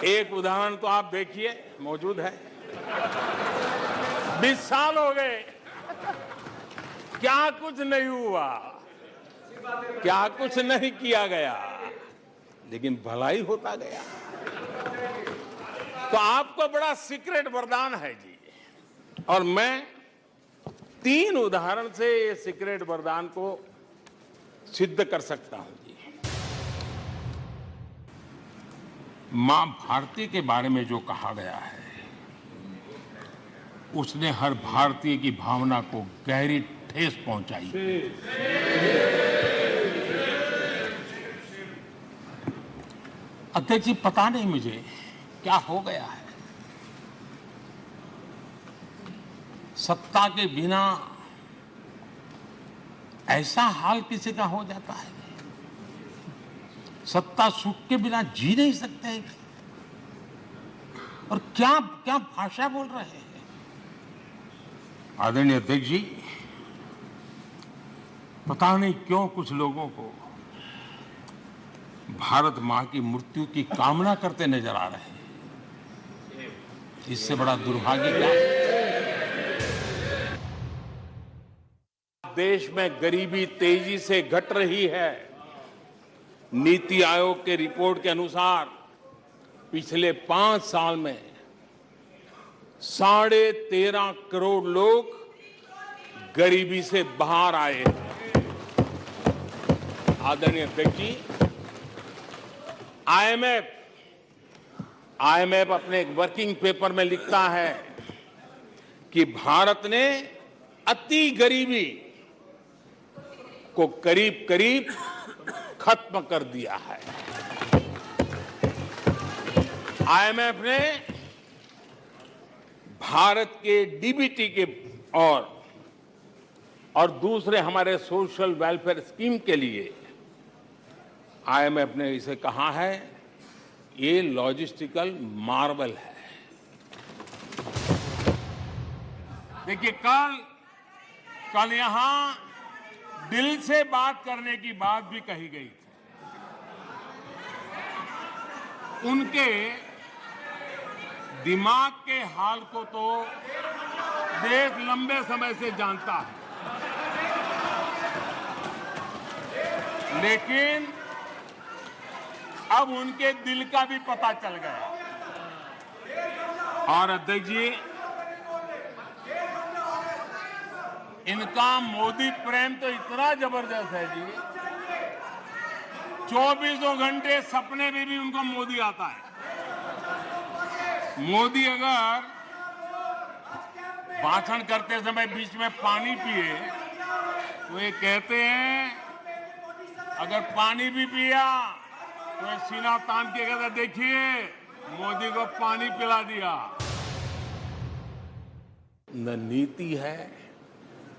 एक उदाहरण तो आप देखिए, मौजूद है। 20 साल हो गए, क्या कुछ नहीं हुआ, क्या कुछ नहीं किया गया, लेकिन भलाई होता गया। तो आपको बड़ा सीक्रेट वरदान है जी। और मैं 3 उदाहरण से ये सीक्रेट वरदान को सिद्ध कर सकता हूं जी। मां भारती के बारे में जो कहा गया है, उसने हर भारतीय की भावना को गहरी ठेस पहुंचाई। अध्यक्ष जी, पता नहीं मुझे क्या हो गया है। सत्ता के बिना ऐसा हाल किसी का हो जाता है। सत्ता सुख के बिना जी नहीं सकते हैं। और क्या क्या भाषा बोल रहे हैं। आदरणीय अध्यक्ष जी, पता नहीं क्यों कुछ लोगों को भारत मां की मृत्यु की कामना करते नजर आ रहे हैं। इससे बड़ा दुर्भाग्य क्या है। देश में गरीबी तेजी से घट रही है। नीति आयोग के रिपोर्ट के अनुसार पिछले 5 साल में 13.5 करोड़ लोग गरीबी से बाहर आए हैं। आदरणीय अध्यक्ष जी, आईएमएफ अपने एक वर्किंग पेपर में लिखता है कि भारत ने अति गरीबी को करीब करीब खत्म कर दिया है। आईएमएफ ने भारत के डीबीटी के और दूसरे हमारे सोशल वेलफेयर स्कीम के लिए आईएमएफ ने इसे कहा है ये लॉजिस्टिकल मार्वल है। देखिए, कल यहां दिल से बात करने की बात भी कही गई थी। उनके दिमाग के हाल को तो देश लंबे समय से जानता है, लेकिन अब उनके दिल का भी पता चल गया। और अध्यक्ष जी, इनका मोदी प्रेम तो इतना जबरदस्त है जी, 24 घंटे सपने में भी उनको मोदी आता है। मोदी अगर भाषण करते समय बीच में पानी पिए तो ये कहते हैं, अगर पानी भी पिया तो ये सीना तान के कहते, देखिए मोदी को पानी पिला दिया। न नीति है,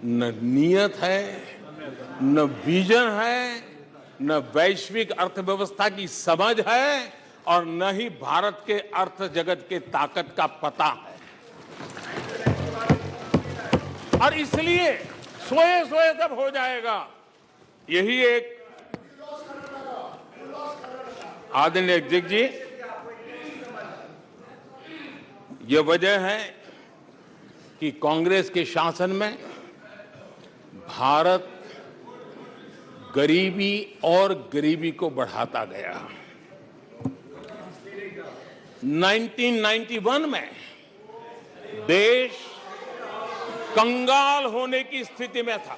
न नियत है, न विजन है, न वैश्विक अर्थव्यवस्था की समझ है, और न ही भारत के अर्थ जगत के ताकत का पता है। और इसलिए सोए सोए सब हो जाएगा, यही एक आदरणीय अध्यक्ष जी, यह वजह है कि कांग्रेस के शासन में भारत गरीबी और गरीबी को बढ़ाता गया। 1991 में देश कंगाल होने की स्थिति में था।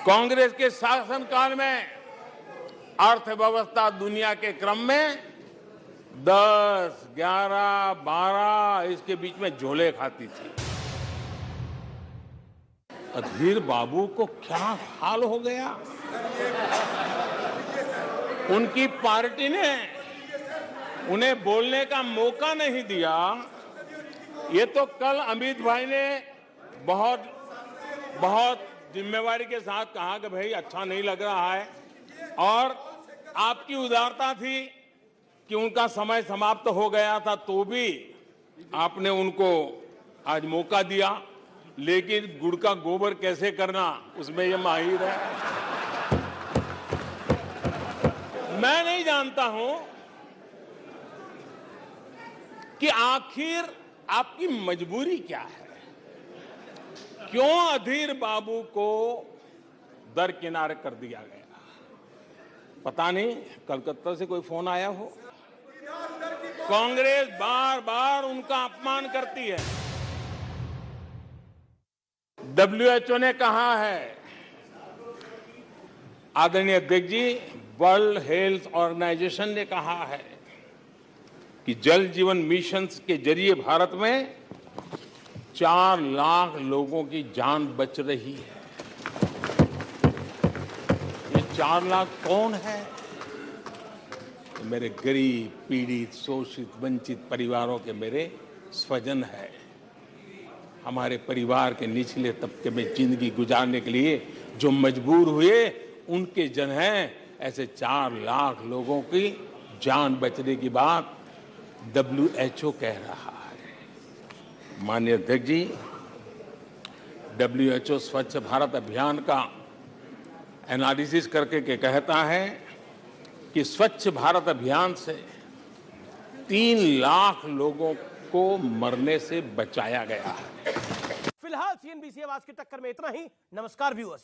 कांग्रेस के शासनकाल में अर्थव्यवस्था दुनिया के क्रम में 10, 11, 12 इसके बीच में झोले खाती थी। अधीर बाबू को क्या हाल हो गया? उनकी पार्टी ने उन्हें बोलने का मौका नहीं दिया। ये तो कल अमित भाई ने बहुत जिम्मेवारी के साथ कहा कि भाई अच्छा नहीं लग रहा है, और आपकी उदारता थी कि उनका समय समाप्त हो गया था तो भी आपने उनको आज मौका दिया, लेकिन गुड़ का गोबर कैसे करना उसमें ये माहिर है। मैं नहीं जानता हूं कि आखिर आपकी मजबूरी क्या है, क्यों अधीर बाबू को दरकिनारे कर दिया गया? पता नहीं, कलकत्ता से कोई फोन आया हो। कांग्रेस बार बार उनका अपमान करती है। WHO ने कहा है, आदरणीय अध्यक्ष जी, वर्ल्ड हेल्थ ऑर्गेनाइजेशन ने कहा है कि जल जीवन मिशन के जरिए भारत में 4 लाख लोगों की जान बच रही है। ये 4 लाख कौन है? तो मेरे गरीब, पीड़ित, शोषित, वंचित परिवारों के मेरे स्वजन है। हमारे परिवार के निचले तबके में जिंदगी गुजारने के लिए जो मजबूर हुए उनके जन हैं। ऐसे 4 लाख लोगों की जान बचने की बात WHO कह रहा है। माननीय अध्यक्ष जी, WHO स्वच्छ भारत अभियान का एनालिसिस करके के कहता है कि स्वच्छ भारत अभियान से 3 लाख लोगों को मरने से बचाया गया है। फिलहाल CNBC आवाज की टक्कर में इतना ही। नमस्कार व्यूअर्स।